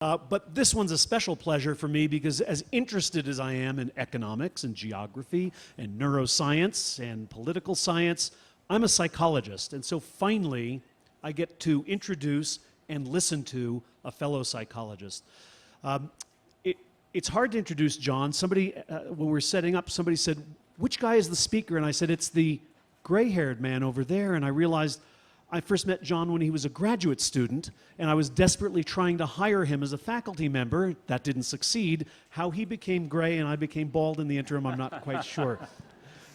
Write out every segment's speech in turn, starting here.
But this one's a special pleasure for me because as interested as I am in economics and geography and neuroscience and political science, I'm a psychologist. And so finally, I get to introduce and listen to a fellow psychologist. It's hard to introduce John. Somebody, when we were setting up, somebody said, "Which guy is the speaker?" And I said, "It's the gray-haired man over there." And I realized I first met John when he was a graduate student, and I was desperately trying to hire him as a faculty member. That didn't succeed. How he became gray and I became bald in the interim, I'm not quite sure.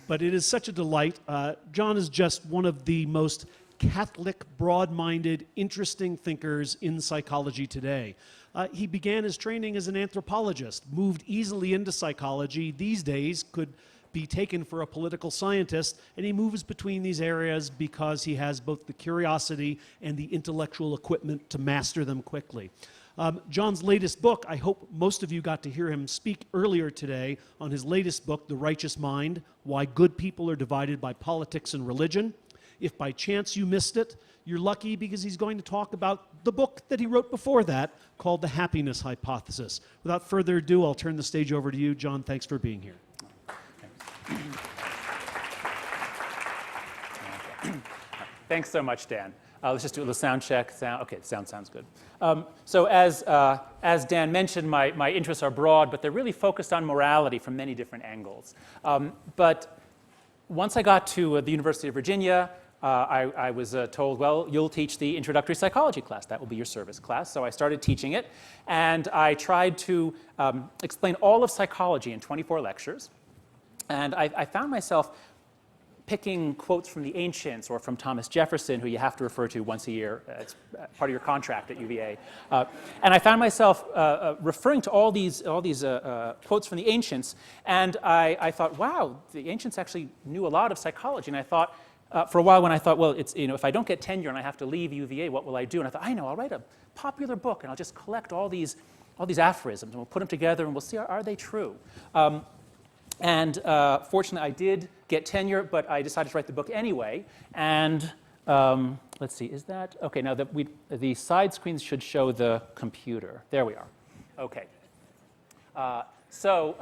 But it is such a delight. John is just one of the most Catholic, broad-minded, interesting thinkers in psychology today. He began his training as an anthropologist, moved easily into psychology. These days could be taken for a political scientist, and he moves between these areas because he has both the curiosity and the intellectual equipment to master them quickly. John's latest book, I hope most of you got to hear him speak earlier today on his latest book, The Righteous Mind, Why Good People Are Divided by Politics and Religion. If by chance you missed it, you're lucky because he's going to talk about the book that he wrote before that called The Happiness Hypothesis. Without further ado, I'll turn the stage over to you. John, thanks for being here. Thanks so much, Dan. Let's just do a little sound check. Okay, the sound sounds good. So as Dan mentioned, my interests are broad, but they're really focused on morality from many different angles. But once I got to the University of Virginia, I was told, well, you'll teach the introductory psychology class. That will be your service class. So I started teaching it, and I tried to explain all of psychology in 24 lectures. And I found myself picking quotes from the ancients or from Thomas Jefferson, who you have to refer to once a year. It's part of your contract at UVA. And I found myself referring to all these quotes from the ancients. And I thought, wow, the ancients actually knew a lot of psychology. And I thought, for a while when I thought, well, it's, if I don't get tenure and I have to leave UVA, what will I do? And I thought, I know, I'll write a popular book and I'll just collect all these aphorisms and we'll put them together and we'll see, are they true? And fortunately, I did get tenure, but I decided to write the book anyway. And let's see, is that? OK, now the side screens should show the computer. There we are. OK. So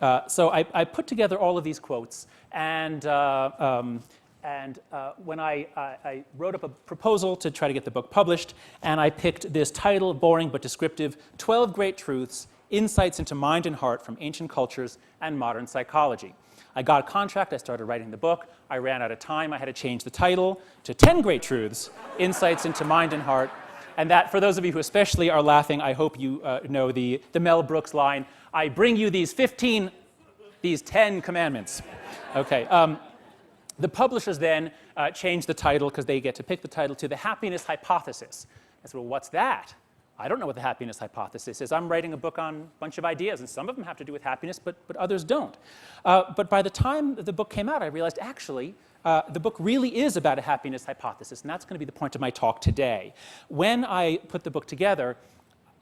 I put together all of these quotes. And when I wrote up a proposal to try to get the book published, and I picked this title, boring but descriptive, 12 Great Truths, Insights into Mind and Heart from Ancient Cultures and Modern Psychology. I got a contract, I started writing the book, I ran out of time, I had to change the title to 10 Great Truths, Insights into Mind and Heart. And that, for those of you who especially are laughing, I hope you know the Mel Brooks line, I bring you these 10 commandments. Okay. The publishers then changed the title, because they get to pick the title, to The Happiness Hypothesis. I said, well, what's that? I don't know what the happiness hypothesis is. I'm writing a book on a bunch of ideas, and some of them have to do with happiness, but others don't. But by the time the book came out, I realized, actually, the book really is about a happiness hypothesis, and that's going to be the point of my talk today. When I put the book together,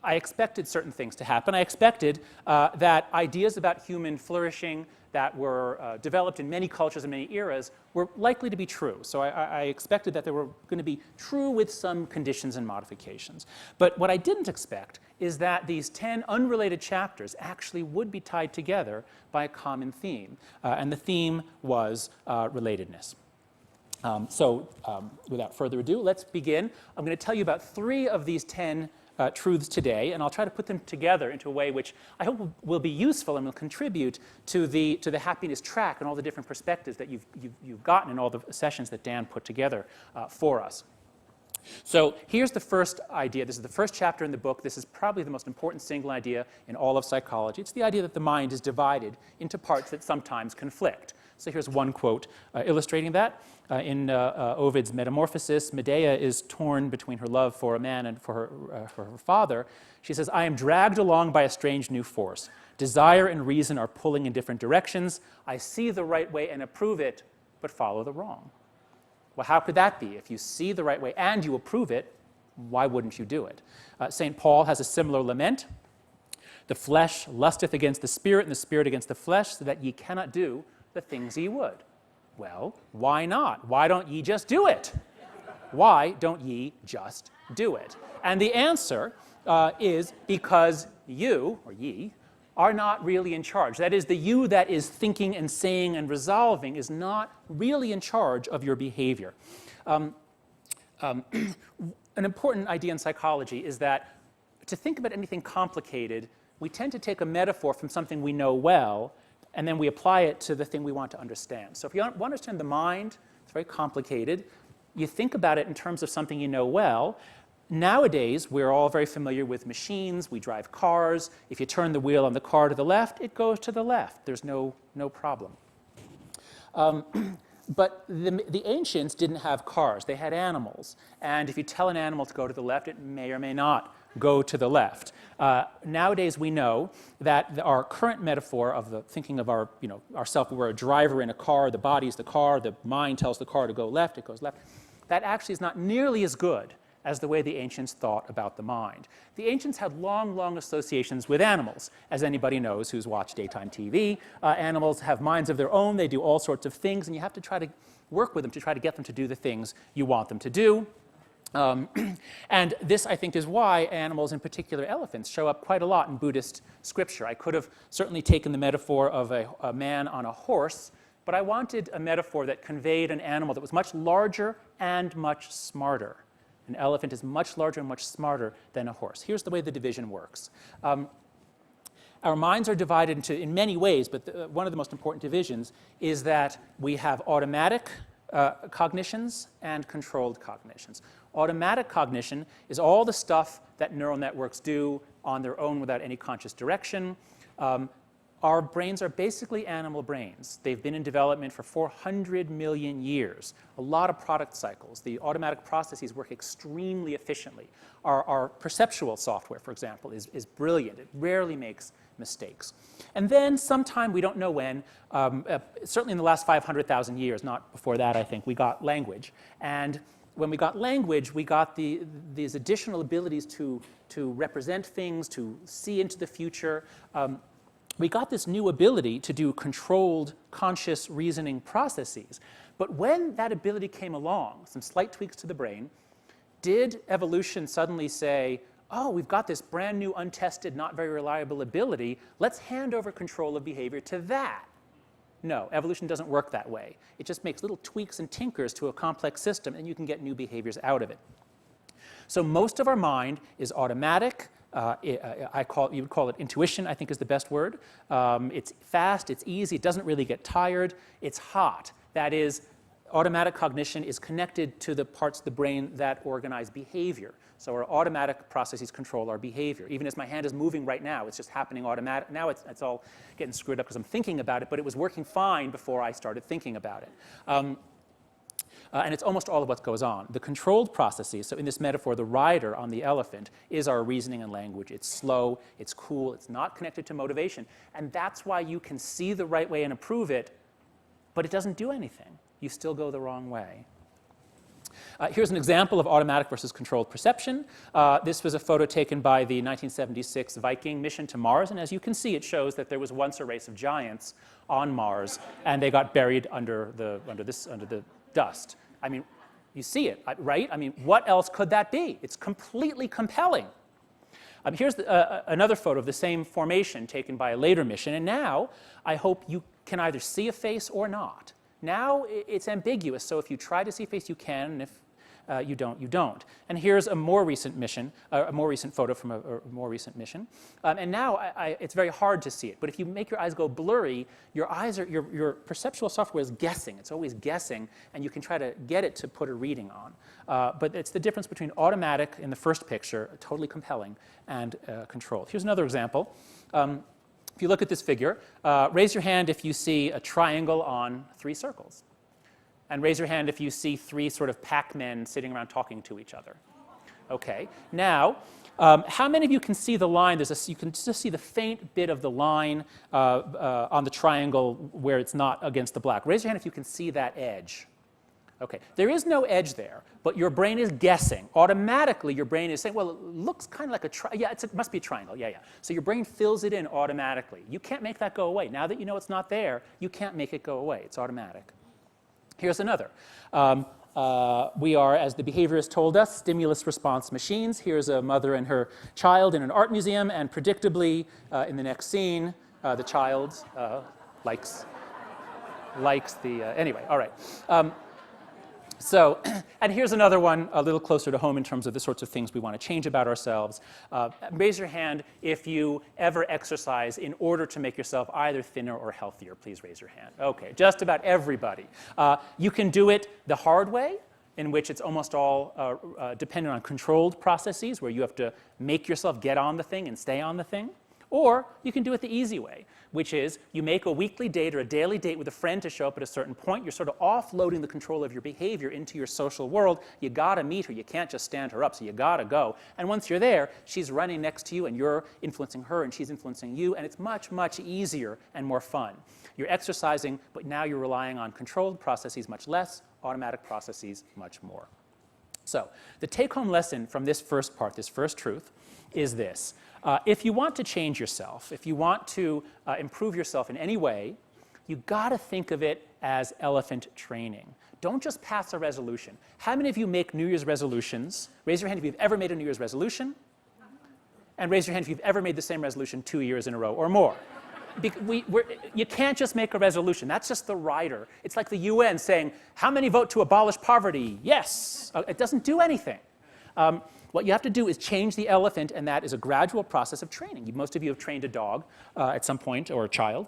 I expected certain things to happen. I expected that ideas about human flourishing that were developed in many cultures and many eras were likely to be true. So I expected that they were going to be true with some conditions and modifications. But what I didn't expect is that these 10 unrelated chapters actually would be tied together by a common theme. And the theme was relatedness. Without further ado, let's begin. I'm going to tell you about 3 of these 10 truths today, and I'll try to put them together into a way which I hope will be useful and will contribute to the happiness track and all the different perspectives that you've gotten in all the sessions that Dan put together for us. So here's the first idea. This is the first chapter in the book. This is probably the most important single idea in all of psychology. It's the idea that the mind is divided into parts that sometimes conflict. So here's one quote illustrating that. In Ovid's Metamorphosis, Medea is torn between her love for a man and for her father. She says, I am dragged along by a strange new force. Desire and reason are pulling in different directions. I see the right way and approve it, but follow the wrong. Well, how could that be? If you see the right way and you approve it, why wouldn't you do it? St. Paul has a similar lament. The flesh lusteth against the spirit, and the spirit against the flesh, so that ye cannot do the things ye would. Well, why not? Why don't ye just do it? Why don't ye just do it? And the answer is because you, or ye, are not really in charge. That is, the you that is thinking and saying and resolving is not really in charge of your behavior. An important idea in psychology is that to think about anything complicated, we tend to take a metaphor from something we know well, and then we apply it to the thing we want to understand. So if you want to understand the mind, it's very complicated. You think about it in terms of something you know well. Nowadays, we're all very familiar with machines. We drive cars. If you turn the wheel on the car to the left, it goes to the left. There's no problem. But the ancients didn't have cars. They had animals. And if you tell an animal to go to the left, it may or may not go to the left. Nowadays, we know that our current metaphor of the thinking of ourself, we're a driver in a car, the body's the car, the mind tells the car to go left, it goes left. That actually is not nearly as good as the way the ancients thought about the mind. The ancients had long, long associations with animals. As anybody knows who's watched daytime TV, animals have minds of their own. They do all sorts of things, and you have to try to work with them to try to get them to do the things you want them to do. And this, I think, is why animals, in particular elephants, show up quite a lot in Buddhist scripture. I could have certainly taken the metaphor of a man on a horse, but I wanted a metaphor that conveyed an animal that was much larger and much smarter. An elephant is much larger and much smarter than a horse. Here's the way the division works. Our minds are divided in many ways, but one of the most important divisions is that we have automatic cognitions and controlled cognitions. Automatic cognition is all the stuff that neural networks do on their own without any conscious direction. Our brains are basically animal brains. They've been in development for 400 million years. A lot of product cycles. The automatic processes work extremely efficiently. Our perceptual software, for example, is brilliant. It rarely makes mistakes. And then sometime, we don't know when, certainly in the last 500,000 years, not before that, I think, we got language. And when we got language, we got these additional abilities to represent things, to see into the future. We got this new ability to do controlled, conscious reasoning processes. But when that ability came along, some slight tweaks to the brain, did evolution suddenly say, oh, we've got this brand new, untested, not very reliable ability, let's hand over control of behavior to that? No, evolution doesn't work that way. It just makes little tweaks and tinkers to a complex system, and you can get new behaviors out of it. So most of our mind is automatic. You would call it intuition, I think is the best word. It's fast, it's easy, it doesn't really get tired, it's hot. That is, automatic cognition is connected to the parts of the brain that organize behavior. So our automatic processes control our behavior. Even as my hand is moving right now, it's just happening automatic. Now it's all getting screwed up because I'm thinking about it, but it was working fine before I started thinking about it. And it's almost all of what goes on. The controlled processes, so in this metaphor, the rider on the elephant is our reasoning and language. It's slow, it's cool, it's not connected to motivation. And that's why you can see the right way and approve it, but it doesn't do anything. You still go the wrong way. Here's an example of automatic versus controlled perception. This was a photo taken by the 1976 Viking mission to Mars, and as you can see, it shows that there was once a race of giants on Mars, and they got buried under the dust. I mean, you see it, right? I mean, what else could that be? It's completely compelling. Here's another photo of the same formation taken by a later mission, and now I hope you can either see a face or not. Now it's ambiguous, so if you try to see a face, you can, and if you don't, you don't. And here's a more recent mission, a more recent photo from a more recent mission. And now it's very hard to see it. But if you make your eyes go blurry, your your perceptual software is guessing. It's always guessing, and you can try to get it to put a reading on. But it's the difference between automatic in the first picture, totally compelling, and controlled. Here's another example. If you look at this figure, raise your hand if you see a triangle on 3 circles. And raise your hand if you see 3 sort of Pac-Men sitting around talking to each other. Okay. Now, how many of you can see the line? You can just see the faint bit of the line on the triangle where it's not against the black. Raise your hand if you can see that edge. Okay. There is no edge there, but your brain is guessing. Automatically, your brain is saying, well, it looks kind of like a triangle. Yeah, it must be a triangle. Yeah, yeah. So your brain fills it in automatically. You can't make that go away. Now that you know it's not there, you can't make it go away. It's automatic. Here's another. We are, as the behaviorist told us, stimulus response machines. Here's a mother and her child in an art museum, and predictably, in the next scene, the child likes the, anyway, all right. So, and here's another one a little closer to home in terms of the sorts of things we want to change about ourselves. Raise your hand if you ever exercise in order to make yourself either thinner or healthier. Please raise your hand. Okay, just about everybody. You can do it the hard way, in which it's almost all dependent on controlled processes, where you have to make yourself get on the thing and stay on the thing. Or you can do it the easy way, which is you make a weekly date or a daily date with a friend to show up at a certain point. You're sort of offloading the control of your behavior into your social world. You gotta meet her. You can't just stand her up, so you gotta go. And once you're there, she's running next to you, and you're influencing her, and she's influencing you, and it's much, much easier and more fun. You're exercising, but now you're relying on controlled processes much less, automatic processes much more. So the take-home lesson from this first part, this first truth, is this. If you want to change yourself, if you want to improve yourself in any way, you got to think of it as elephant training. Don't just pass a resolution. How many of you make New Year's resolutions? Raise your hand if you've ever made a New Year's resolution. And raise your hand if you've ever made the same resolution 2 years in a row or more. You can't just make a resolution. That's just the rider. It's like the UN saying, how many vote to abolish poverty? Yes. It doesn't do anything. What you have to do is change the elephant, and that is a gradual process of training. Most of you have trained a dog at some point, or a child.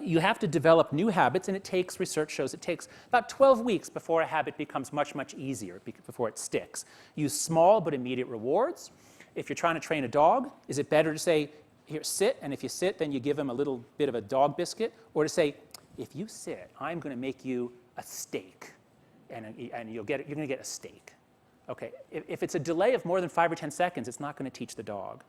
You have to develop new habits, and it takes, research shows, it takes about 12 weeks before a habit becomes much, much easier, before it sticks. Use small but immediate rewards. If you're trying to train a dog, is it better to say, here, sit, and if you sit, then you give him a little bit of a dog biscuit, or to say, if you sit, I'm going to make you a steak, and you're going to get a steak. Okay, if it's a delay of more than 5 or 10 seconds, it's not going to teach the dog.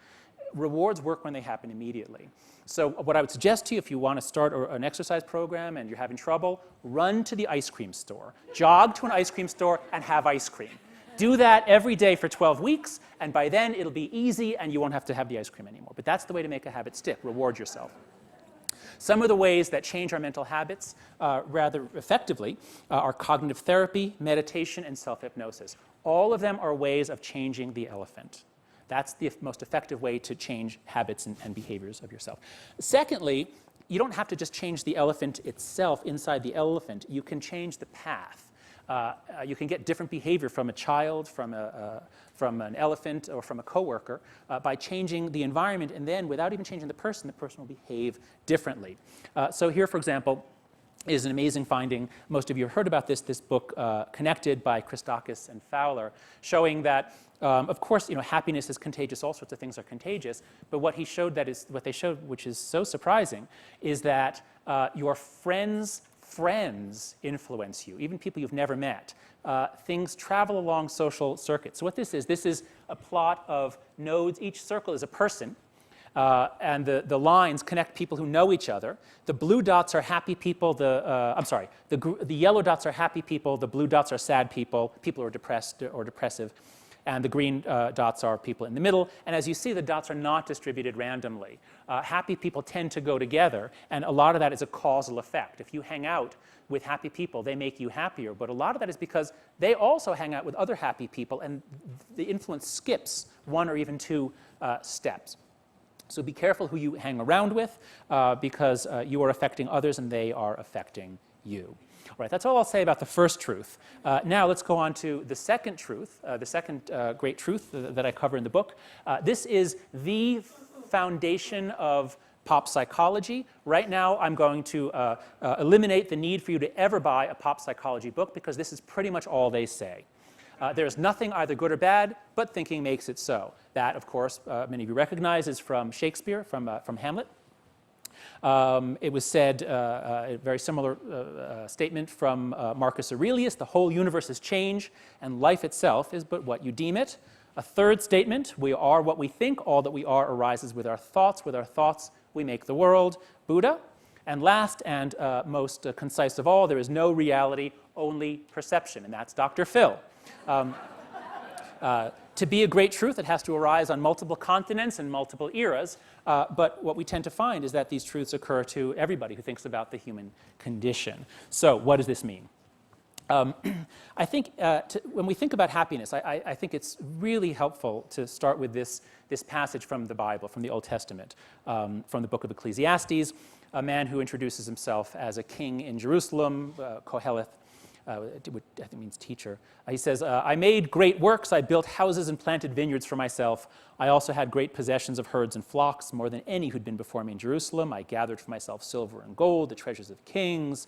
Rewards work when they happen immediately. So what I would suggest to you, if you want to start an exercise program and you're having trouble, run to the ice cream store. Jog to an ice cream store and have ice cream. Do that every day for 12 weeks, and by then it'll be easy and you won't have to have the ice cream anymore. But that's the way to make a habit stick. Reward yourself. Some of the ways that change our mental habits rather effectively are cognitive therapy, meditation, and self-hypnosis. All of them are ways of changing the elephant. That's the most effective way to change habits and behaviors of yourself. Secondly, you don't have to just change the elephant itself inside the elephant. You can change the path. You can get different behavior from a child, from an elephant, or from a coworker by changing the environment, and then without even changing the person will behave differently. So here, for example, is an amazing finding. Most of you have heard about this book, Connected, by Christakis and Fowler, showing that, of course, happiness is contagious, all sorts of things are contagious, but what they showed, which is so surprising, is that your friends' influence you, even people you've never met. Things travel along social circuits. So what this is a plot of nodes. Each circle is a person. And the lines connect people who know each other. The blue dots are happy people. The yellow dots are happy people. The blue dots are sad people. People who are depressed or depressive. And the green dots are people in the middle. And as you see, the dots are not distributed randomly. Happy people tend to go together, and a lot of that is a causal effect. If you hang out with happy people, they make you happier. But a lot of that is because they also hang out with other happy people, and the influence skips 1 or even 2 steps. So be careful who you hang around with, because you are affecting others and they are affecting you. All right, that's all I'll say about the first truth. Now let's go on to the second truth, the second great truth that I cover in the book. This is the foundation of pop psychology. Right now, I'm going to eliminate the need for you to ever buy a pop psychology book, because this is pretty much all they say. There's nothing either good or bad, but thinking makes it so. That, of course, many of you recognize is from Shakespeare, from Hamlet. It was said, a very similar statement from Marcus Aurelius: the whole universe is change, and life itself is but what you deem it. A third statement: we are what we think, all that we are arises with our thoughts we make the world. Buddha. And last and most concise of all, there is no reality, only perception, and that's Dr. Phil. To be a great truth, it has to arise on multiple continents and multiple eras, but what we tend to find is that these truths occur to everybody who thinks about the human condition. So what does this mean? I think when we think about happiness, I think it's really helpful to start with this passage from the Bible, from the Old Testament, from the book of Ecclesiastes, a man who introduces himself as a king in Jerusalem, Koheleth, which I think means teacher. He says, I made great works, I built houses and planted vineyards for myself. I also had great possessions of herds and flocks, more than any who'd been before me in Jerusalem. I gathered for myself silver and gold, the treasures of kings.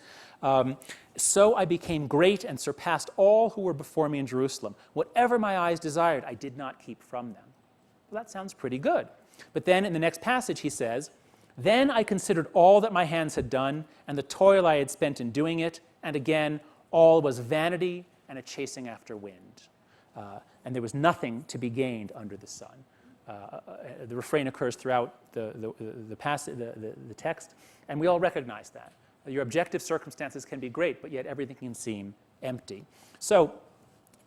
So I became great and surpassed all who were before me in Jerusalem. Whatever my eyes desired, I did not keep from them. Well, that sounds pretty good. But then in the next passage he says, then I considered all that my hands had done and the toil I had spent in doing it, and again, all was vanity and a chasing after wind. And there was nothing to be gained under the sun. The refrain occurs throughout the text, and we all recognize that. Your objective circumstances can be great, but yet everything can seem empty. So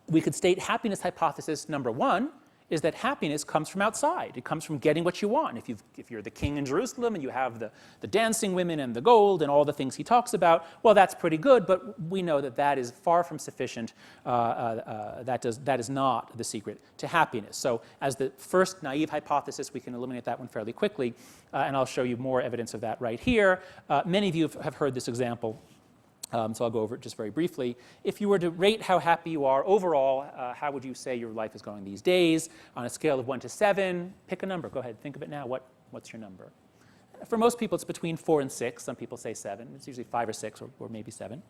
we could state happiness hypothesis number one is that happiness comes from outside. It comes from getting what you want. If you're the king in Jerusalem and you have the dancing women and the gold and all the things he talks about, well, that's pretty good, but we know that that is far from sufficient. That is not the secret to happiness. So as the first naive hypothesis, we can eliminate that one fairly quickly, and I'll show you more evidence of that right here. Many of you have heard this example. So I'll go over it just very briefly. If you were to rate how happy you are overall, how would you say your life is going these days? On a scale of 1 to 7, pick a number. Go ahead, think of it now. What's your number? For most people, it's between 4 and 6. Some people say 7. It's usually 5 or 6, or maybe 7.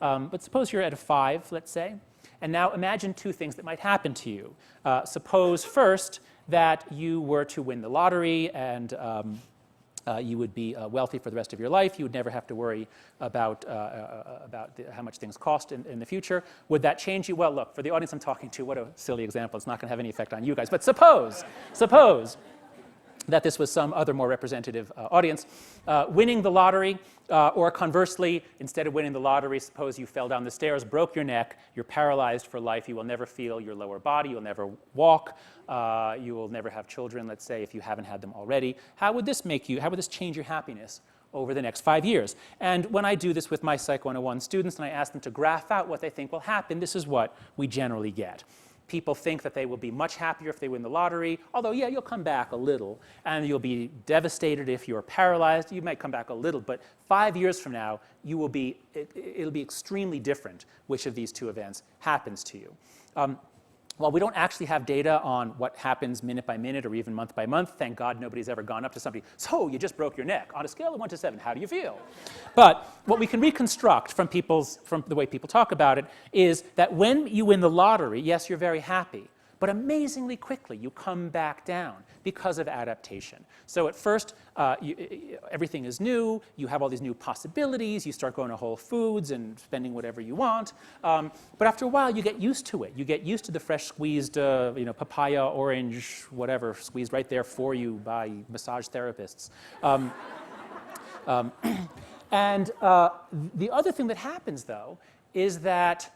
But suppose you're at a 5, let's say. And now imagine two things that might happen to you. Suppose first that you were to win the lottery and you would be wealthy for the rest of your life. You would never have to worry about how much things cost in the future. Would that change you? Well, look, for the audience I'm talking to, what a silly example. It's not going to have any effect on you guys. But suppose that this was some other more representative audience, winning the lottery, or conversely, instead of winning the lottery, suppose you fell down the stairs, broke your neck, you're paralyzed for life, you will never feel your lower body, you'll never walk, you will never have children, let's say, if you haven't had them already. How would this change your happiness over the next 5 years? And when I do this with my Psych 101 students and I ask them to graph out what they think will happen, this is what we generally get. People think that they will be much happier if they win the lottery, although, yeah, you'll come back a little, and you'll be devastated if you're paralyzed. You might come back a little, but 5 years from now, it'll be extremely different which of these two events happens to you. While we don't actually have data on what happens minute by minute or even month by month, thank God nobody's ever gone up to somebody, so you just broke your neck. On a scale of 1 to 7, how do you feel? But what we can reconstruct from the way people talk about it is that when you win the lottery, yes, you're very happy, but amazingly quickly you come back down because of adaptation. So at first, everything is new, you have all these new possibilities, you start going to Whole Foods and spending whatever you want, but after a while you get used to it. You get used to the fresh squeezed papaya, orange, whatever, squeezed right there for you by massage therapists. And the other thing that happens, though, is that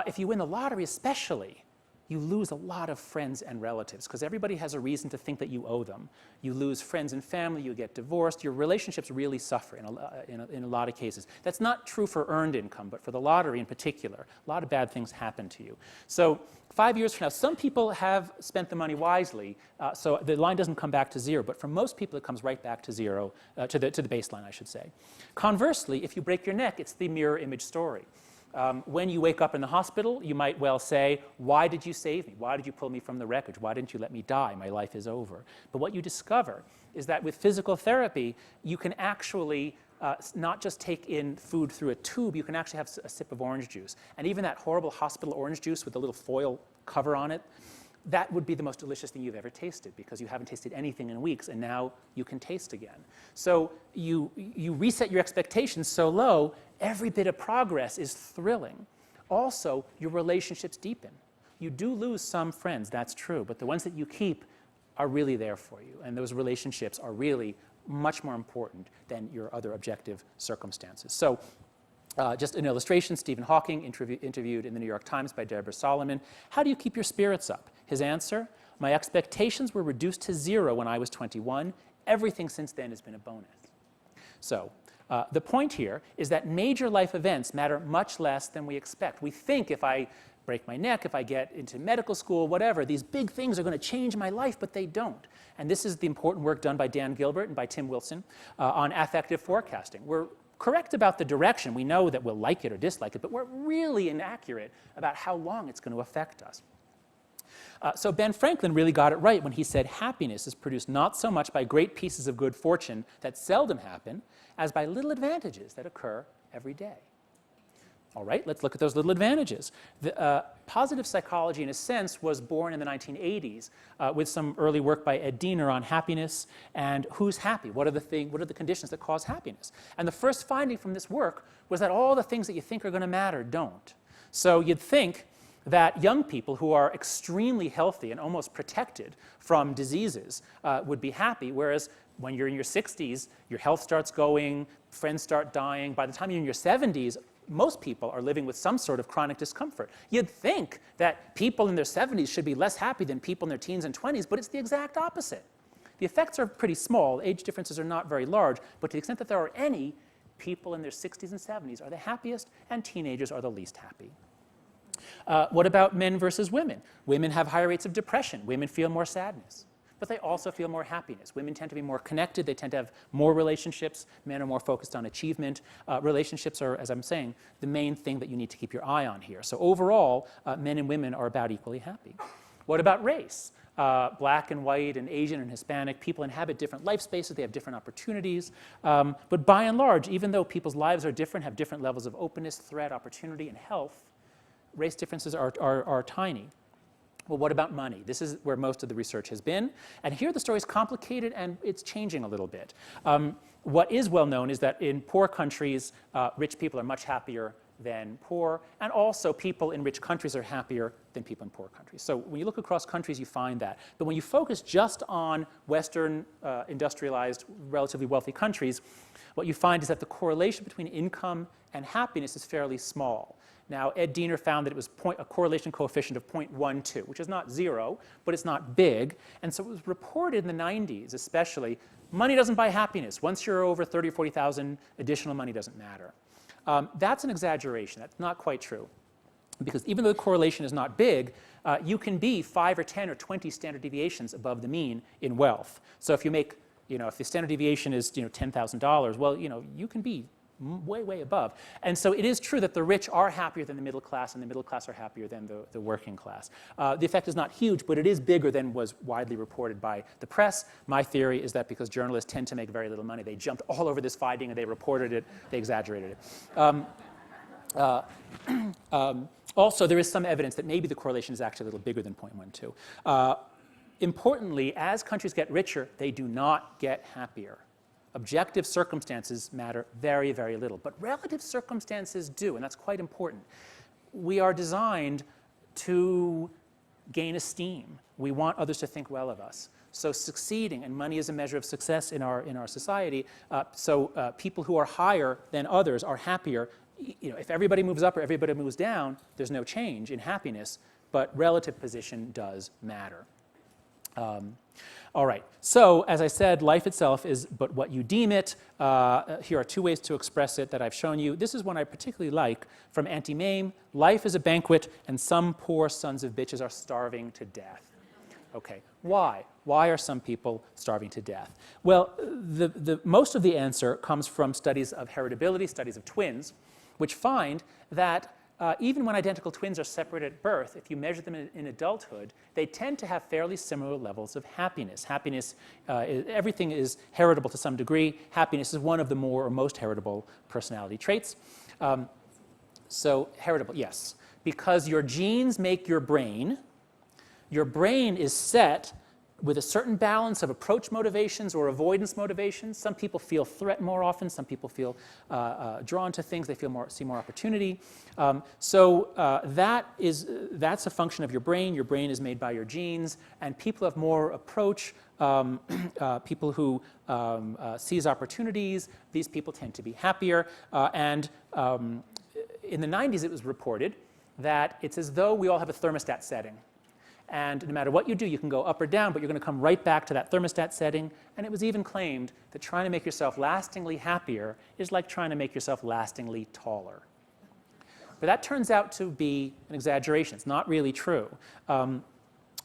if you win the lottery especially, you lose a lot of friends and relatives because everybody has a reason to think that you owe them. You lose friends and family, you get divorced, your relationships really suffer in a lot of cases. That's not true for earned income, but for the lottery in particular, a lot of bad things happen to you. So 5 years from now, some people have spent the money wisely, so the line doesn't come back to zero, but for most people it comes right back to zero, to the baseline, I should say. Conversely, if you break your neck, it's the mirror image story. When you wake up in the hospital, you might well say, why did you save me? Why did you pull me from the wreckage? Why didn't you let me die? My life is over. But what you discover is that with physical therapy, you can actually not just take in food through a tube, you can actually have a sip of orange juice. And even that horrible hospital orange juice with the little foil cover on it, that would be the most delicious thing you've ever tasted because you haven't tasted anything in weeks, and now you can taste again. So you reset your expectations so low, every bit of progress is thrilling. Also, your relationships deepen. You do lose some friends, that's true, but the ones that you keep are really there for you, and those relationships are really much more important than your other objective circumstances. So just an illustration, Stephen Hawking interviewed in the New York Times by Deborah Solomon. How do you keep your spirits up? His answer, my expectations were reduced to 0 when I was 21. Everything since then has been a bonus. So The point here is that major life events matter much less than we expect. We think if I break my neck, if I get into medical school, whatever, these big things are going to change my life, but they don't. And this is the important work done by Dan Gilbert and by Tim Wilson on affective forecasting. We're correct about the direction. We know that we'll like it or dislike it, but we're really inaccurate about how long it's going to affect us. So Ben Franklin really got it right when he said happiness is produced not so much by great pieces of good fortune that seldom happen as by little advantages that occur every day. All right, let's look at those little advantages. Positive psychology, in a sense, was born in the 1980s with some early work by Ed Diener on happiness and who's happy. What are the conditions that cause happiness? And the first finding from this work was that all the things that you think are going to matter don't. So you'd think that young people who are extremely healthy and almost protected from diseases would be happy, whereas when you're in your 60s, your health starts going, friends start dying. By the time you're in your 70s, most people are living with some sort of chronic discomfort. You'd think that people in their 70s should be less happy than people in their teens and 20s, but it's the exact opposite. The effects are pretty small. Age differences are not very large, but to the extent that there are any, people in their 60s and 70s are the happiest, and teenagers are the least happy. What about men versus women? Women have higher rates of depression. Women feel more sadness. But they also feel more happiness. Women tend to be more connected. They tend to have more relationships. Men are more focused on achievement. Relationships are, as I'm saying, the main thing that you need to keep your eye on here. So overall, men and women are about equally happy. What about race? Black and white and Asian and Hispanic, people inhabit different life spaces. They have different opportunities. But by and large, even though people's lives are different, have different levels of openness, threat, opportunity, and health, race differences are tiny. Well, what about money? This is where most of the research has been. And here the story is complicated and it's changing a little bit. What is well known is that in poor countries, rich people are much happier than poor. And also people in rich countries are happier than people in poor countries. So when you look across countries, you find that. But when you focus just on Western industrialized, relatively wealthy countries, what you find is that the correlation between income and happiness is fairly small. Now, Ed Diener found that it was a correlation coefficient of 0.12, which is not 0, but it's not big. And so it was reported in the 90s, especially, money doesn't buy happiness. Once you're over 30 or 40,000, additional money doesn't matter. That's an exaggeration. That's not quite true. Because even though the correlation is not big, you can be 5 or 10 or 20 standard deviations above the mean in wealth. So if you make, if the standard deviation is, $10,000, well, you can be way, way above. And so it is true that the rich are happier than the middle class, and the middle class are happier than the working class. The effect is not huge, but it is bigger than was widely reported by the press. My theory is that because journalists tend to make very little money, they jumped all over this finding and they reported it, they exaggerated it. Also, there is some evidence that maybe the correlation is actually a little bigger than 0.12. Importantly, as countries get richer, they do not get happier. Objective circumstances matter very, very little, but relative circumstances do, and that's quite important. We are designed to gain esteem. We want others to think well of us. So succeeding, and money is a measure of success in our society, people who are higher than others are happier. If everybody moves up or everybody moves down, there's no change in happiness, but relative position does matter. All right, so as I said, life itself is but what you deem it. Here are 2 ways to express it that I've shown you. This is one I particularly like from Auntie Mame. Life is a banquet, and some poor sons of bitches are starving to death. Okay, why? Why are some people starving to death? Well, most of the answer comes from studies of heritability, studies of twins, which find that even when identical twins are separated at birth, if you measure them in adulthood, they tend to have fairly similar levels of happiness. Everything is heritable to some degree. Happiness is one of the more or most heritable personality traits. So heritable, yes. Because your genes make your brain is set with a certain balance of approach motivations or avoidance motivations. Some people feel threat more often. Some people feel drawn to things. They see more opportunity. That's a function of your brain. Your brain is made by your genes. And people have more approach. People who seize opportunities, these people tend to be happier. In the 90s, it was reported that it's as though we all have a thermostat setting. And no matter what you do, you can go up or down, but you're going to come right back to that thermostat setting. And it was even claimed that trying to make yourself lastingly happier is like trying to make yourself lastingly taller. But that turns out to be an exaggeration. It's not really true.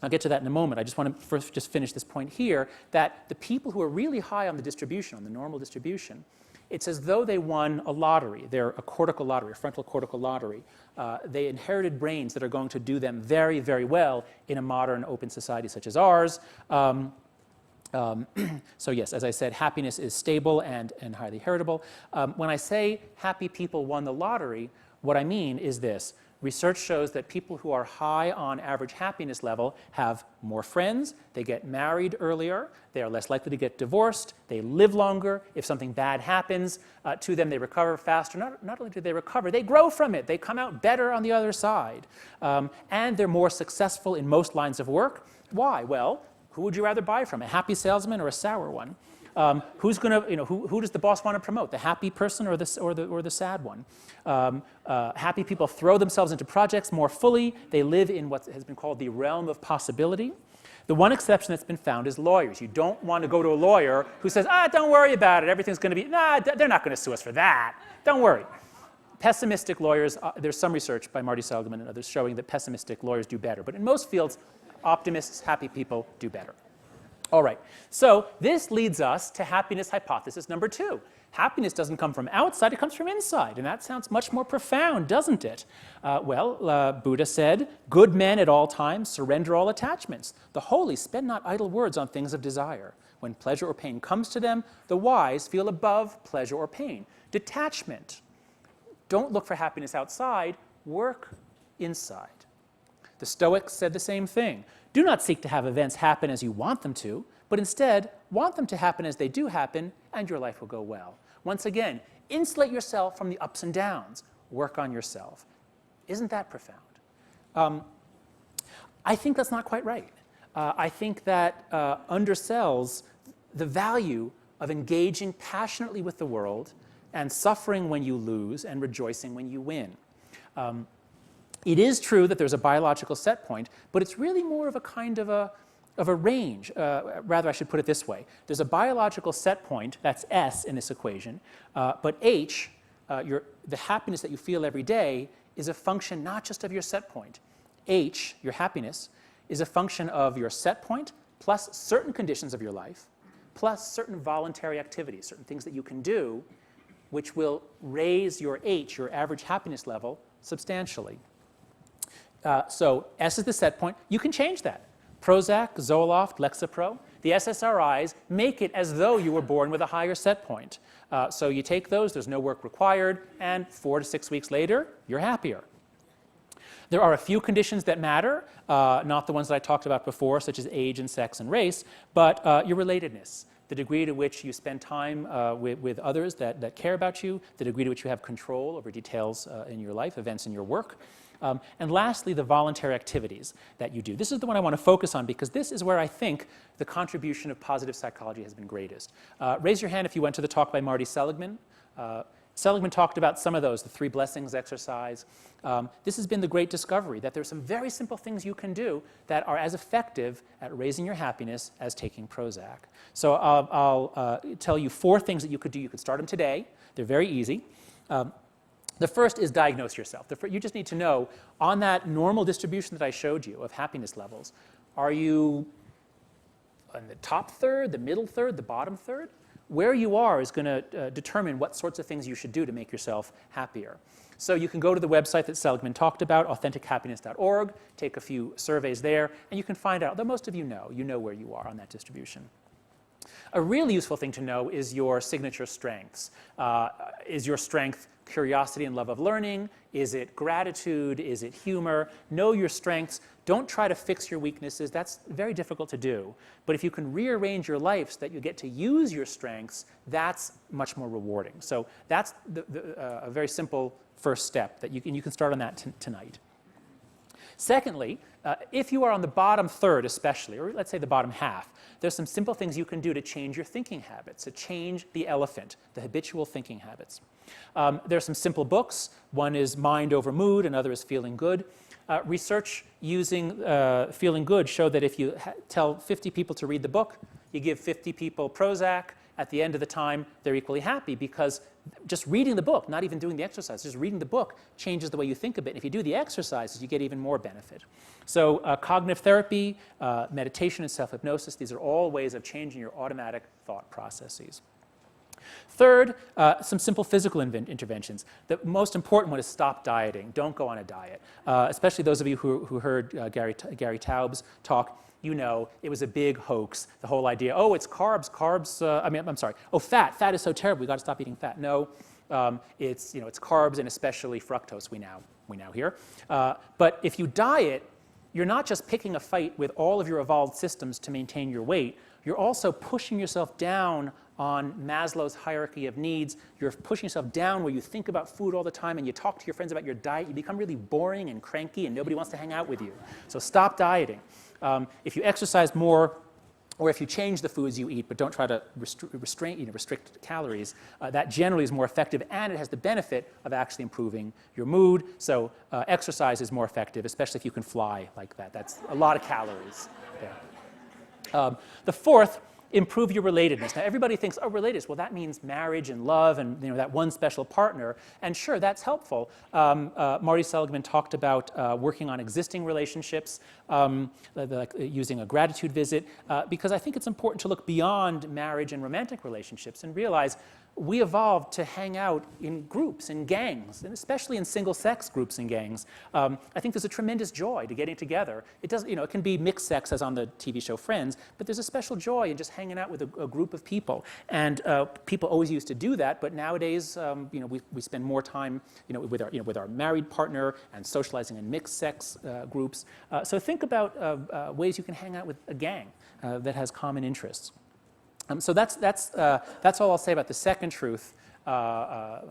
I'll get to that in a moment. I just want to first just finish this point here, that the people who are really high on the distribution, on the normal distribution, it's as though they won a lottery. They're a cortical lottery, a frontal cortical lottery. They inherited brains that are going to do them very, very well in a modern open society such as ours. So yes, as I said, happiness is stable and highly heritable. When I say happy people won the lottery, what I mean is this. Research shows that people who are high on average happiness level have more friends, they get married earlier, they are less likely to get divorced, they live longer. If something bad happens to them, they recover faster. Not only do they recover, they grow from it. They come out better on the other side. And they're more successful in most lines of work. Why? Well, who would you rather buy from, a happy salesman or a sour one? Who's going to, who does the boss want to promote, the happy person or the sad one? Happy people throw themselves into projects more fully. They live in what has been called the realm of possibility. The one exception that's been found is lawyers. You don't want to go to a lawyer who says, don't worry about it. Everything's going to be, they're not going to sue us for that. Don't worry. Pessimistic lawyers, there's some research by Marty Seligman and others showing that pessimistic lawyers do better. But in most fields, optimists, happy people do better. All right, so this leads us to happiness hypothesis number 2. Happiness doesn't come from outside, it comes from inside, and that sounds much more profound, doesn't it? Buddha said, good men at all times surrender all attachments. The holy spend not idle words on things of desire. When pleasure or pain comes to them, the wise feel above pleasure or pain. Detachment. Don't look for happiness outside, work inside. The Stoics said the same thing. Do not seek to have events happen as you want them to, but instead want them to happen as they do happen, and your life will go well. Once again, insulate yourself from the ups and downs. Work on yourself. Isn't that profound? I think that's not quite right. I think that undersells the value of engaging passionately with the world and suffering when you lose and rejoicing when you win. It is true that there's a biological set point, but it's really more of a kind of a range. Rather, I should put it this way. There's a biological set point, that's S in this equation, but H, the happiness that you feel every day, is a function not just of your set point. H, your happiness, is a function of your set point plus certain conditions of your life, plus certain voluntary activities, certain things that you can do, which will raise your H, your average happiness level, substantially. So S is the set point. You can change that. Prozac, Zoloft, Lexapro, the SSRIs make it as though you were born with a higher set point. So you take those, there's no work required, and 4 to 6 weeks later, you're happier. There are a few conditions that matter, not the ones that I talked about before, such as age and sex and race, but your relatedness, the degree to which you spend time with others that care about you, the degree to which you have control over details in your life, events in your work. And lastly, the voluntary activities that you do. This is the one I want to focus on because this is where I think the contribution of positive psychology has been greatest. Raise your hand if you went to the talk by Marty Seligman. Seligman talked about some of those, the 3 blessings exercise. This has been the great discovery that there's some very simple things you can do that are as effective at raising your happiness as taking Prozac. So I'll tell you 4 things that you could do. You could start them today. They're very easy. The first is diagnose yourself. You just need to know, on that normal distribution that I showed you of happiness levels, are you in the top third, the middle third, the bottom third? Where you are is going to determine what sorts of things you should do to make yourself happier. So you can go to the website that Seligman talked about, AuthenticHappiness.org, take a few surveys there, and you can find out, although most of you know where you are on that distribution. A really useful thing to know is your signature strengths. Is your strength curiosity and love of learning? Is it gratitude? Is it humor? Know your strengths. Don't try to fix your weaknesses. That's very difficult to do. But if you can rearrange your life so that you get to use your strengths, that's much more rewarding. So that's a very simple first step that you can start on that tonight. Secondly, if you are on the bottom third especially, or let's say the bottom half, there's some simple things you can do to change your thinking habits, to change the elephant, the habitual thinking habits. There are some simple books. One is Mind Over Mood, another is Feeling Good. Research using feeling good showed that if you tell 50 people to read the book, you give 50 people Prozac, at the end of the time, they're equally happy because just reading the book, not even doing the exercise, just reading the book changes the way you think of it. And if you do the exercises, you get even more benefit. So cognitive therapy, meditation, and self-hypnosis, these are all ways of changing your automatic thought processes. Third, some simple physical interventions. The most important one is stop dieting. Don't go on a diet. Especially those of you who heard Gary Taubes talk, you know it was a big hoax. The whole idea, oh, it's carbs, oh, fat is so terrible, we got to stop eating fat. No, it's carbs and especially fructose. We now hear. But if you diet, you're not just picking a fight with all of your evolved systems to maintain your weight. You're also pushing yourself down on Maslow's hierarchy of needs. You're pushing yourself down where you think about food all the time and you talk to your friends about your diet. You become really boring and cranky and nobody wants to hang out with you. So stop dieting. If you exercise more, or if you change the foods you eat but don't try to restrict calories, that generally is more effective and it has the benefit of actually improving your mood. So exercise is more effective, especially if you can fly like that. That's a lot of calories there. The fourth, improve your relatedness. Now everybody thinks, oh, relatedness, well that means marriage and love and that one special partner. And sure, that's helpful. Marty Seligman talked about working on existing relationships, like using a gratitude visit, because I think it's important to look beyond marriage and romantic relationships and realize we evolved to hang out in groups, in gangs, and especially in single-sex groups and gangs. I think there's a tremendous joy to getting together. It does, it can be mixed sex as on the TV show Friends, but there's a special joy in just hanging out with a group of people. And people always used to do that, but nowadays, we spend more time, with our married partner and socializing in mixed-sex groups. So think about ways you can hang out with a gang that has common interests. So that's all I'll say about the second truth. That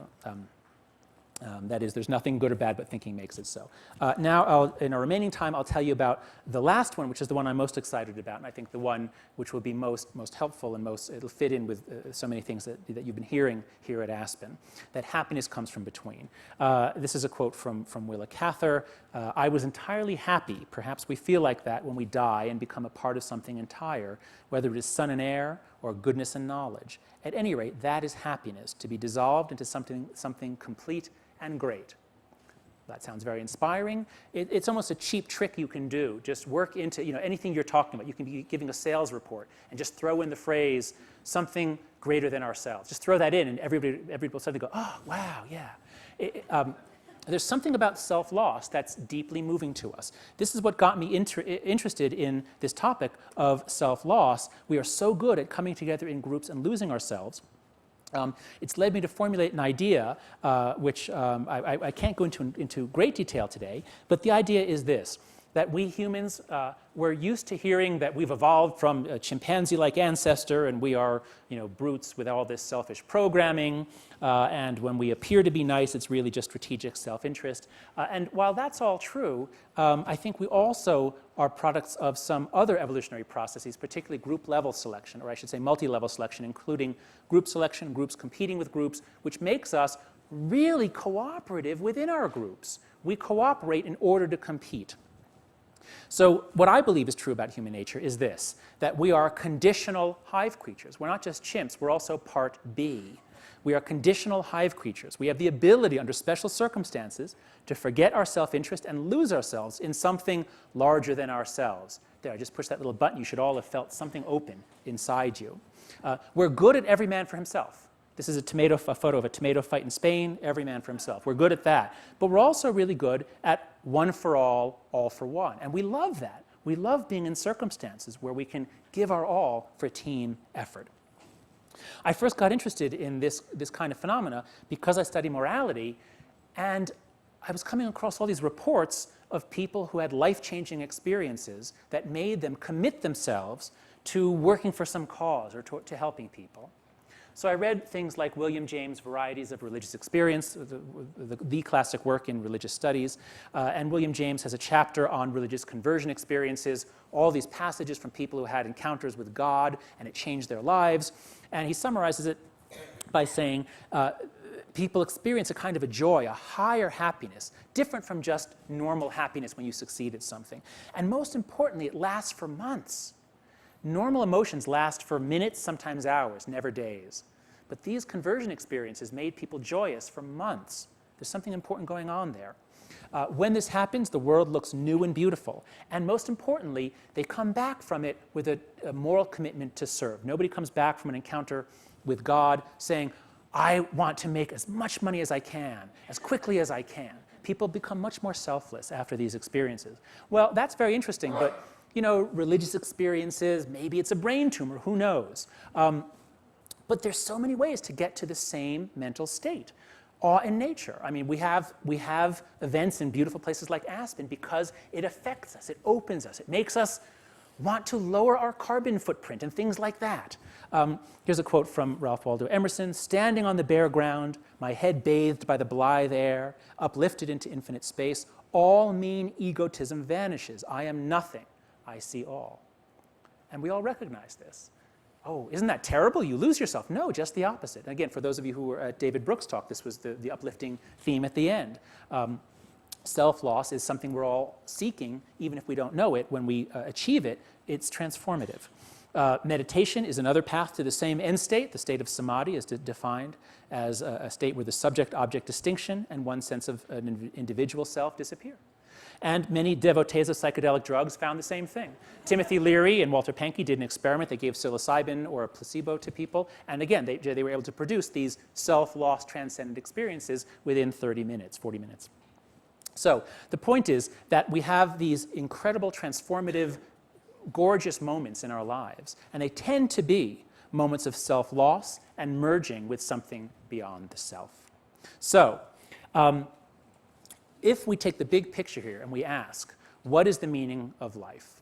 is, there's nothing good or bad, but thinking makes it so. Now, in our remaining time, I'll tell you about the last one, which is the one I'm most excited about, and I think the one which will be most helpful and it'll fit in with so many things that you've been hearing here at Aspen, that happiness comes from between. This is a quote from Willa Cather. I was entirely happy, perhaps we feel like that when we die and become a part of something entire, whether it is sun and air or goodness and knowledge. At any rate, that is happiness, to be dissolved into something complete and great. That sounds very inspiring. It's almost a cheap trick you can do. Just work into anything you're talking about. You can be giving a sales report and just throw in the phrase, something greater than ourselves. Just throw that in and everybody will suddenly go, oh, wow, yeah. There's something about self-loss that's deeply moving to us. This is what got me interested in this topic of self-loss. We are so good at coming together in groups and losing ourselves. It's led me to formulate an idea, which I can't go into great detail today, but the idea is this, that we humans, we're used to hearing that we've evolved from a chimpanzee-like ancestor and we are brutes with all this selfish programming, and when we appear to be nice, it's really just strategic self-interest. And while that's all true, I think we also are products of some other evolutionary processes, particularly group-level selection, or I should say multi-level selection, including group selection, groups competing with groups, which makes us really cooperative within our groups. We cooperate in order to compete. So what I believe is true about human nature is this, that we are conditional hive creatures. We're not just chimps, we're also part bee. We are conditional hive creatures. We have the ability, under special circumstances, to forget our self-interest and lose ourselves in something larger than ourselves. There, I just pushed that little button. You should all have felt something open inside you. We're good at every man for himself. This is a photo of a tomato fight in Spain, every man for himself. We're good at that. But we're also really good at one for all for one. And we love that. We love being in circumstances where we can give our all for team effort. I first got interested in this kind of phenomena because I study morality, and I was coming across all these reports of people who had life-changing experiences that made them commit themselves to working for some cause or to helping people. So I read things like William James' Varieties of Religious Experience, the classic work in religious studies. And William James has a chapter on religious conversion experiences, all these passages from people who had encounters with God and it changed their lives. And he summarizes it by saying, people experience a kind of a joy, a higher happiness, different from just normal happiness when you succeed at something. And most importantly, it lasts for months. Normal emotions last for minutes, sometimes hours, never days. But these conversion experiences made people joyous for months. There's something important going on there. When this happens, the world looks new and beautiful. And most importantly, they come back from it with a moral commitment to serve. Nobody comes back from an encounter with God saying, I want to make as much money as I can, as quickly as I can. People become much more selfless after these experiences. Well, that's very interesting, but religious experiences, maybe it's a brain tumor, who knows? But there's so many ways to get to the same mental state. Awe in nature. I mean, we have events in beautiful places like Aspen because it affects us, it opens us, it makes us want to lower our carbon footprint and things like that. Here's a quote from Ralph Waldo Emerson: "Standing on the bare ground, my head bathed by the blithe air, uplifted into infinite space, all mean egotism vanishes. I am nothing, I see all." And we all recognize this. Oh, isn't that terrible? You lose yourself. No, just the opposite. And again, for those of you who were at David Brooks' talk, this was the uplifting theme at the end. Self-loss is something we're all seeking, even if we don't know it. When we achieve it, it's transformative. Meditation is another path to the same end state. The state of samadhi is defined as a state where the subject-object distinction and one sense of an individual self disappear. And many devotees of psychedelic drugs found the same thing. Timothy Leary and Walter Pahnke did an experiment. They gave psilocybin or a placebo to people. And again, they were able to produce these self-loss transcendent experiences within 30 minutes, 40 minutes. So the point is that we have these incredible, transformative, gorgeous moments in our lives. And they tend to be moments of self-loss and merging with something beyond the self. So, if we take the big picture here and we ask, what is the meaning of life?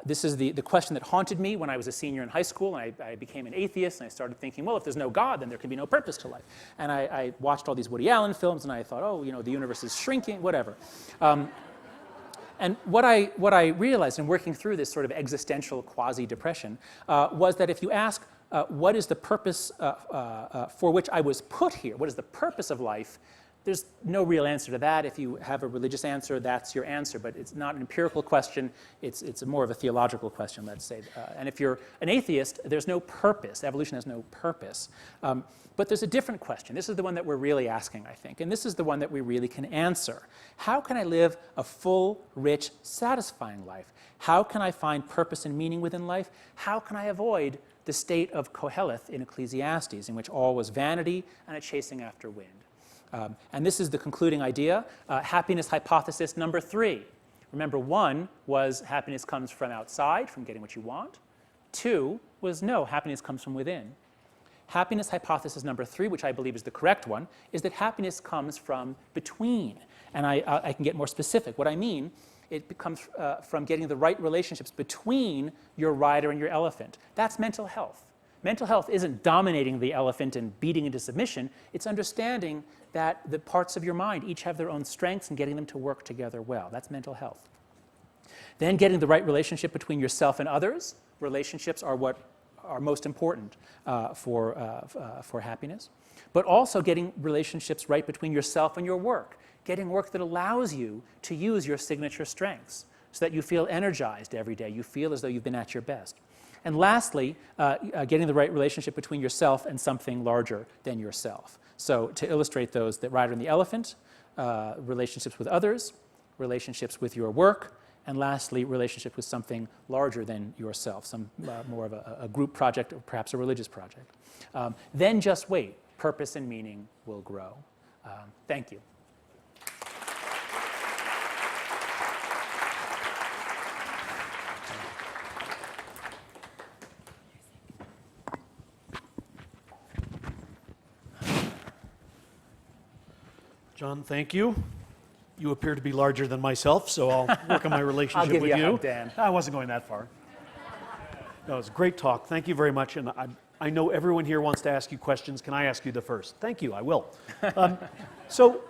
This is the question that haunted me when I was a senior in high school, and I became an atheist, and I started thinking, well, if there's no God, then there can be no purpose to life. And I watched all these Woody Allen films, and I thought, oh, the universe is shrinking, whatever. And what I realized in working through this sort of existential quasi-depression was that if you ask, what is the purpose for which I was put here? What is the purpose of life? There's no real answer to that. If you have a religious answer, that's your answer. But it's not an empirical question. It's more of a theological question, let's say. And if you're an atheist, there's no purpose. Evolution has no purpose. But there's a different question. This is the one that we're really asking, I think. And this is the one that we really can answer. How can I live a full, rich, satisfying life? How can I find purpose and meaning within life? How can I avoid the state of Koheleth in Ecclesiastes, in which all was vanity and a chasing after wind? And this is the concluding idea, happiness hypothesis number 3. Remember, 1 was happiness comes from outside, from getting what you want. 2 was no, happiness comes from within. Happiness hypothesis number 3, which I believe is the correct one, is that happiness comes from between. And I can get more specific. What I mean, it comes from getting the right relationships between your rider and your elephant. That's mental health. Mental health isn't dominating the elephant and beating into submission. It's understanding that the parts of your mind each have their own strengths and getting them to work together well. That's mental health. Then getting the right relationship between yourself and others. Relationships are what are most important for happiness. But also getting relationships right between yourself and your work. Getting work that allows you to use your signature strengths so that you feel energized every day. You feel as though you've been at your best. And lastly, getting the right relationship between yourself and something larger than yourself. So to illustrate those, the rider and the elephant, relationships with others, relationships with your work, and lastly, relationship with something larger than yourself, some more of a group project or perhaps a religious project. Then just wait. Purpose and meaning will grow. Thank you. John, thank you. You appear to be larger than myself, so I'll work on my relationship I'll give with you you. A hug, Dan. I wasn't going that far. No, it was a great talk. Thank you very much. And I know everyone here wants to ask you questions. Can I ask you the first? Thank you, I will. So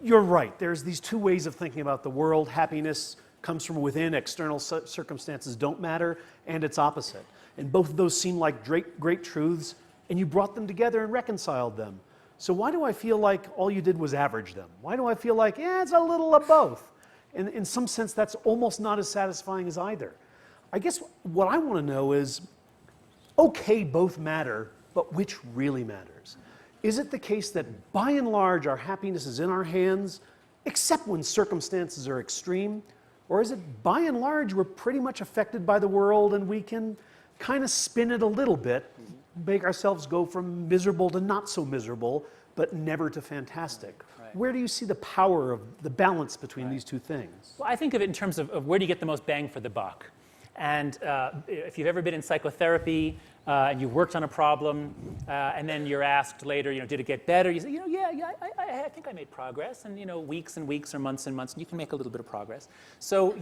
you're right. There's these two ways of thinking about the world. Happiness comes from within. External circumstances don't matter. And it's opposite. And both of those seem like great truths, and you brought them together and reconciled them. So why do I feel like all you did was average them? Why do I feel like, it's a little of both? And in some sense, that's almost not as satisfying as either. I guess what I want to know is, okay, both matter, but which really matters? Is it the case that by and large our happiness is in our hands, except when circumstances are extreme? Or is it by and large we're pretty much affected by the world and we can kind of spin it a little bit, make ourselves go from miserable to not so miserable, but never to fantastic? Right. Where do you see the power of the balance between these two things? Well, I think of it in terms of where do you get the most bang for the buck. And if you've ever been in psychotherapy and you've worked on a problem and then you're asked later, did it get better? You say, I think I made progress. And, weeks and weeks or months and months, and you can make a little bit of progress. So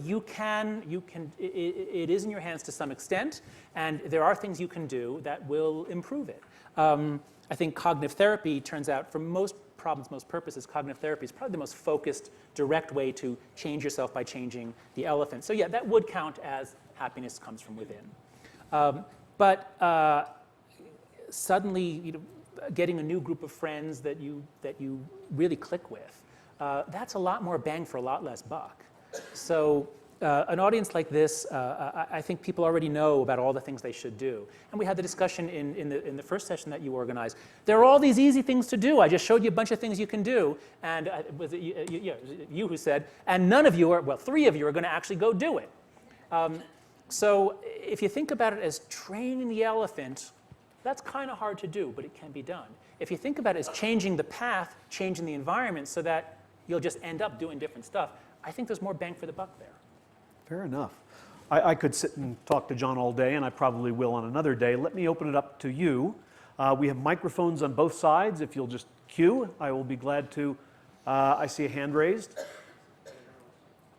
it is in your hands to some extent, and there are things you can do that will improve it. I think cognitive therapy turns out, for most problems, most purposes, cognitive therapy is probably the most focused, direct way to change yourself by changing the elephant. So yeah, that would count as happiness comes from within. But suddenly, getting a new group of friends that you really click with, that's a lot more bang for a lot less buck. So an audience like this, I think people already know about all the things they should do. And we had the discussion in the first session that you organized. There are all these easy things to do. I just showed you a bunch of things you can do. And was it you who said, and none of you are, well, 3 of you are going to actually go do it. So if you think about it as training the elephant, that's kind of hard to do, but it can be done. If you think about it as changing the path, changing the environment so that you'll just end up doing different stuff, I think there's more bang for the buck there. Fair enough. I could sit and talk to John all day, and I probably will on another day. Let me open it up to you. We have microphones on both sides. If you'll just queue, I will be glad to. I see a hand raised.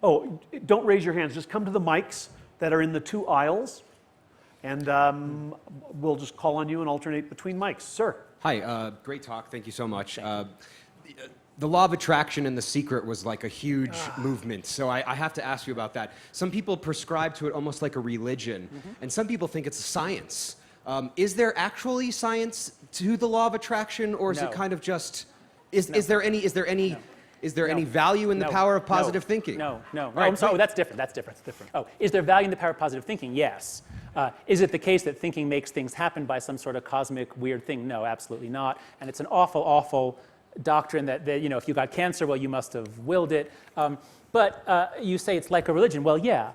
Oh, don't raise your hands. Just come to the mics that are in the 2 aisles, and we'll just call on you and alternate between mics. Sir. Hi, great talk. Thank you so much. The law of attraction and The Secret was like a huge movement, so I have to ask you about that. Some people prescribe to it almost like a religion, and some people think it's a science. Is there actually science to the law of attraction, or is it kind of just? Is there any value in the power of positive thinking? No. Right, I'm sorry. That's different. That's different. Oh, is there value in the power of positive thinking? Yes. Is it the case that thinking makes things happen by some sort of cosmic weird thing? No, absolutely not. And it's an awful, awful doctrine that if you got cancer, well, you must have willed it. But you say it's like a religion. Well, yeah.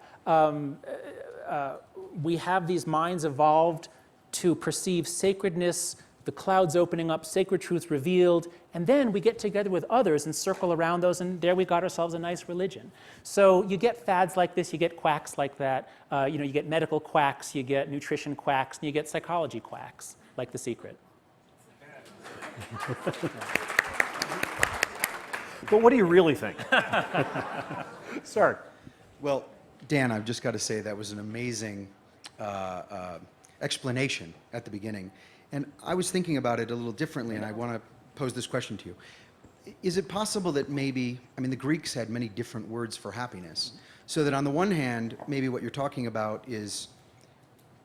We have these minds evolved to perceive sacredness, the clouds opening up, sacred truths revealed, and then we get together with others and circle around those, and there we got ourselves a nice religion. So you get fads like this, you get quacks like that, you get medical quacks, you get nutrition quacks, and you get psychology quacks, like The Secret. But what do you really think? Sir. Well, Dan, I've just got to say that was an amazing explanation at the beginning. And I was thinking about it a little differently, and I want to pose this question to you. Is it possible that maybe, the Greeks had many different words for happiness, so that on the one hand, maybe what you're talking about is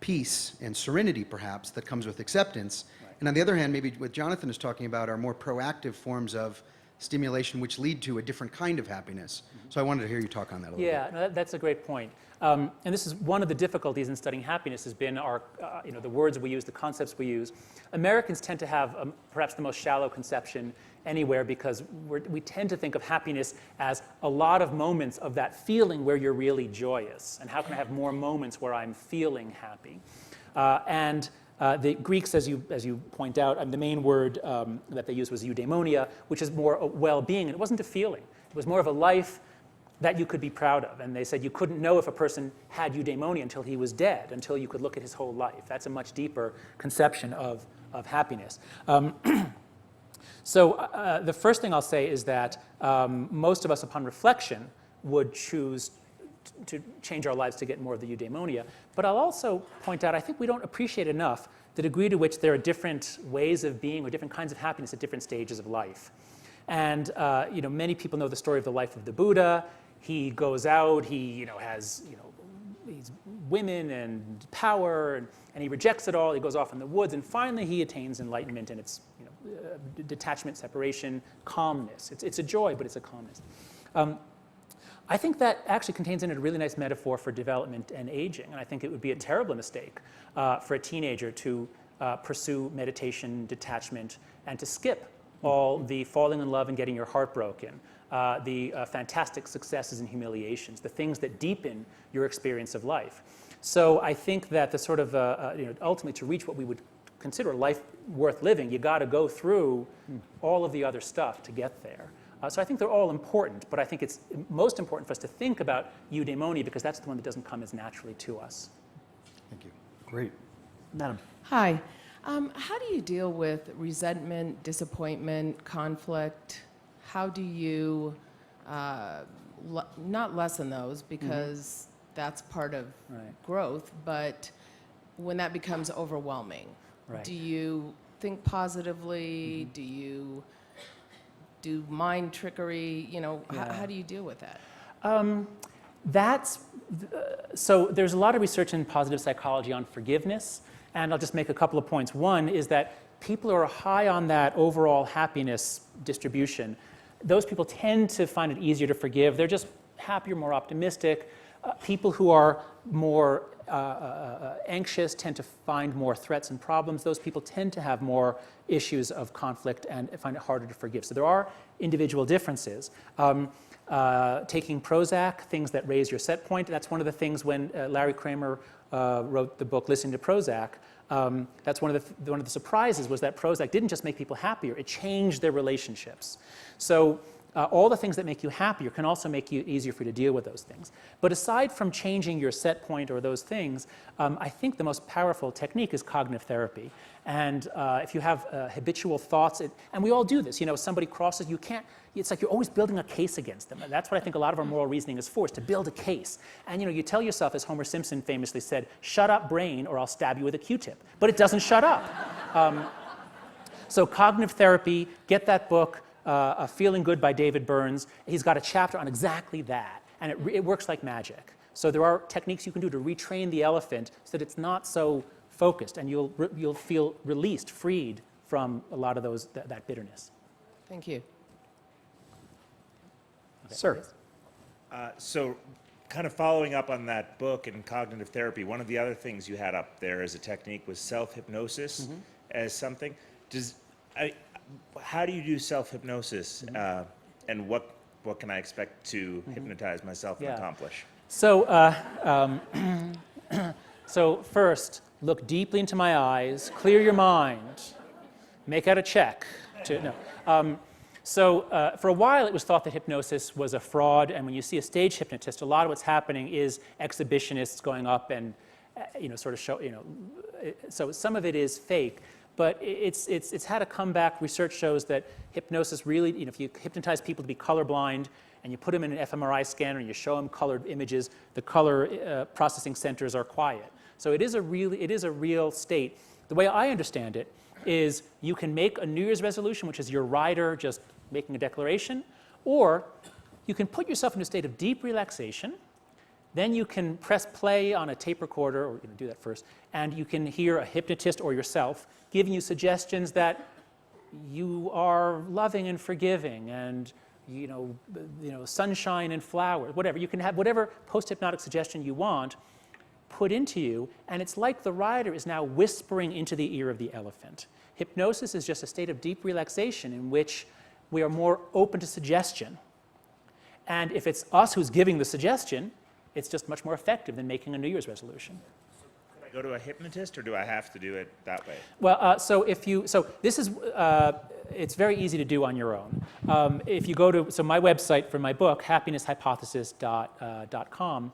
peace and serenity, perhaps, that comes with acceptance, and on the other hand, maybe what Jonathan is talking about are more proactive forms of stimulation which lead to a different kind of happiness. So I wanted to hear you talk on that a little bit. Yeah, no, that's a great point. And this is one of the difficulties in studying happiness has been our, the words we use, the concepts we use. Americans tend to have perhaps the most shallow conception anywhere because we tend to think of happiness as a lot of moments of that feeling where you're really joyous. And how can I have more moments where I'm feeling happy? The Greeks, as you point out, the main word that they used was eudaimonia, which is more well-being. And it wasn't a feeling. It was more of a life that you could be proud of. And they said you couldn't know if a person had eudaimonia until he was dead, until you could look at his whole life. That's a much deeper conception of happiness. So the first thing I'll say is that most of us, upon reflection, would choose to change our lives to get more of the eudaimonia. But I'll also point out, I think we don't appreciate enough the degree to which there are different ways of being or different kinds of happiness at different stages of life. And many people know the story of the life of the Buddha. He goes out, he has he's women and power, and he rejects it all. He goes off in the woods, and finally he attains enlightenment, and it's detachment, separation, calmness. It's a joy, but it's a calmness. I think that actually contains in it a really nice metaphor for development and aging, and I think it would be a terrible mistake for a teenager to pursue meditation, detachment, and to skip all the falling in love and getting your heart broken, the fantastic successes and humiliations, the things that deepen your experience of life. So I think that the sort of, ultimately to reach what we would consider a life worth living, you got to go through all of the other stuff to get there. So I think they're all important, but I think it's most important for us to think about eudaimonia because that's the one that doesn't come as naturally to us. Thank you. Great. Madam. Hi. How do you deal with resentment, disappointment, conflict? How do you not lessen those because that's part of growth, but when that becomes overwhelming, do you think positively? Do you do mind trickery? How do you deal with that? So there's a lot of research in positive psychology on forgiveness, and I'll just make a couple of points. One is that people who are high on that overall happiness distribution, those people tend to find it easier to forgive. They're just happier, more optimistic. People who are more anxious tend to find more threats and problems. Those people tend to have more issues of conflict and find it harder to forgive. So there are individual differences. Taking Prozac, things that raise your set point, that's one of the things when Larry Kramer wrote the book Listening to Prozac. That's one of the surprises was that Prozac didn't just make people happier, it changed their relationships. So all the things that make you happier can also make it easier for you to deal with those things. But aside from changing your set point or those things, I think the most powerful technique is cognitive therapy. And if you have habitual thoughts, and we all do this, somebody crosses, it's like you're always building a case against them. And that's what I think a lot of our moral reasoning is for, is to build a case. And you tell yourself, as Homer Simpson famously said, shut up brain or I'll stab you with a Q-tip. But it doesn't shut up. So cognitive therapy, get that book, Feeling Good by David Burns. He's got a chapter on exactly that, and it works like magic. So there are techniques you can do to retrain the elephant so that it's not so focused, and you'll feel released, freed from a lot of that bitterness. Thank you. Okay. Sir. So kind of following up on that book and cognitive therapy, one of the other things you had up there as a technique was self-hypnosis as something. How do you do self-hypnosis, and what can I expect to hypnotize myself and accomplish? So, so first, look deeply into my eyes, clear your mind, make out a check. For a while, it was thought that hypnosis was a fraud, and when you see a stage hypnotist, a lot of what's happening is exhibitionists going up and sort of show, so some of it is fake. But it's had a comeback. Research shows that hypnosis really, if you hypnotize people to be colorblind and you put them in an fMRI scanner and you show them colored images, the color processing centers are quiet. So it is a real state. The way I understand it is you can make a New Year's resolution, which is your rider just making a declaration, or you can put yourself in a state of deep relaxation. Then you can press play on a tape recorder, or do that first, and you can hear a hypnotist or yourself giving you suggestions that you are loving and forgiving and sunshine and flowers, whatever. You can have whatever post-hypnotic suggestion you want put into you, and it's like the rider is now whispering into the ear of the elephant. Hypnosis is just a state of deep relaxation in which we are more open to suggestion. And if it's us who's giving the suggestion, it's just much more effective than making a New Year's resolution. Could I go to a hypnotist, or do I have to do it that way? Well, this is, it's very easy to do on your own. If you go to, my website for my book, happinesshypothesis.com,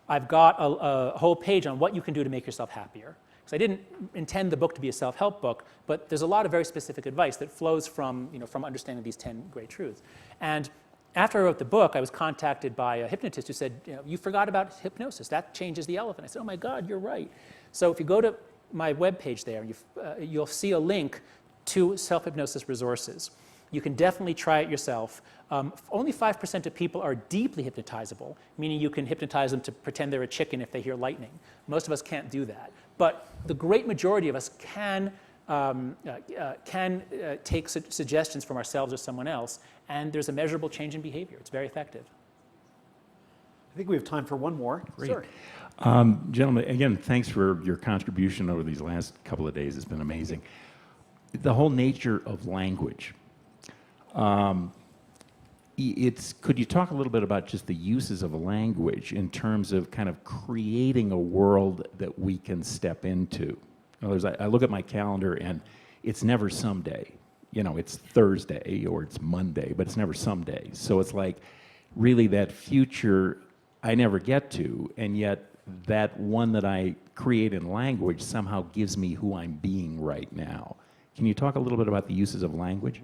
I've got a whole page on what you can do to make yourself happier. Because I didn't intend the book to be a self-help book, but there's a lot of very specific advice that flows from, from understanding these 10 great truths. And after I wrote the book, I was contacted by a hypnotist who said, you forgot about hypnosis. That changes the elephant. I said, oh my God, you're right. So if you go to my webpage there, you'll see a link to self-hypnosis resources. You can definitely try it yourself. Only 5% of people are deeply hypnotizable, meaning you can hypnotize them to pretend they're a chicken if they hear lightning. Most of us can't do that. But the great majority of us can take suggestions from ourselves or someone else, and there's a measurable change in behavior. It's very effective. I think we have time for one more. Great. Sir. Gentlemen, again, thanks for your contribution over these last couple of days. It's been amazing. The whole nature of language. Could you talk a little bit about just the uses of a language in terms of kind of creating a world that we can step into? In other words, I look at my calendar and it's never someday. You know, it's Thursday or it's Monday, but it's never someday. So it's like really that future I never get to, and yet that one that I create in language somehow gives me who I'm being right now. Can you talk a little bit about the uses of language?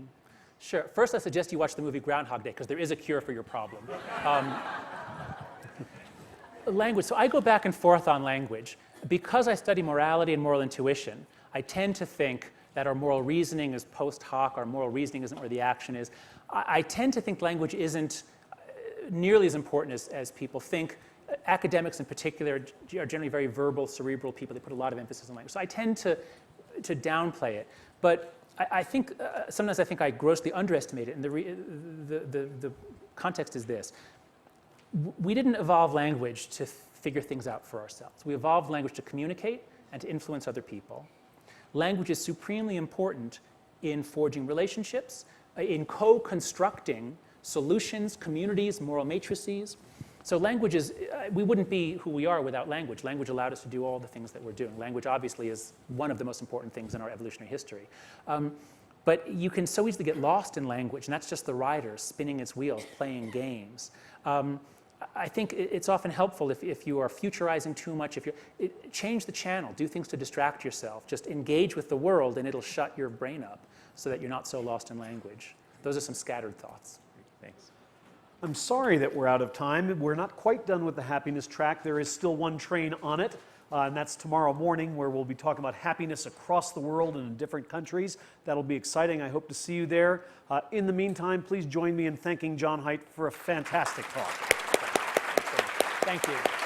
Sure. First, I suggest you watch the movie Groundhog Day, because there is a cure for your problem. Language. So I go back and forth on language. Because I study morality and moral intuition, I tend to think that our moral reasoning is post hoc, our moral reasoning isn't where the action is. I tend to think language isn't nearly as important as people think. Academics in particular are generally very verbal, cerebral people. They put a lot of emphasis on language. So I tend to downplay it. But I think, sometimes I think I grossly underestimate it. And the context is this. We didn't evolve language to figure things out for ourselves. We evolved language to communicate and to influence other people. Language is supremely important in forging relationships, in co-constructing solutions, communities, moral matrices. So language is, we wouldn't be who we are without language. Language allowed us to do all the things that we're doing. Language obviously is one of the most important things in our evolutionary history. But you can so easily get lost in language, and that's just the rider spinning its wheels, playing games. I think it's often helpful if you are futurizing too much, change the channel, do things to distract yourself, just engage with the world and it'll shut your brain up so that you're not so lost in language. Those are some scattered thoughts. Thanks. I'm sorry that we're out of time. We're not quite done with the happiness track. There is still one train on it, and that's tomorrow morning, where we'll be talking about happiness across the world and in different countries. That'll be exciting. I hope to see you there. In the meantime, please join me in thanking John Haidt for a fantastic talk. Thank you.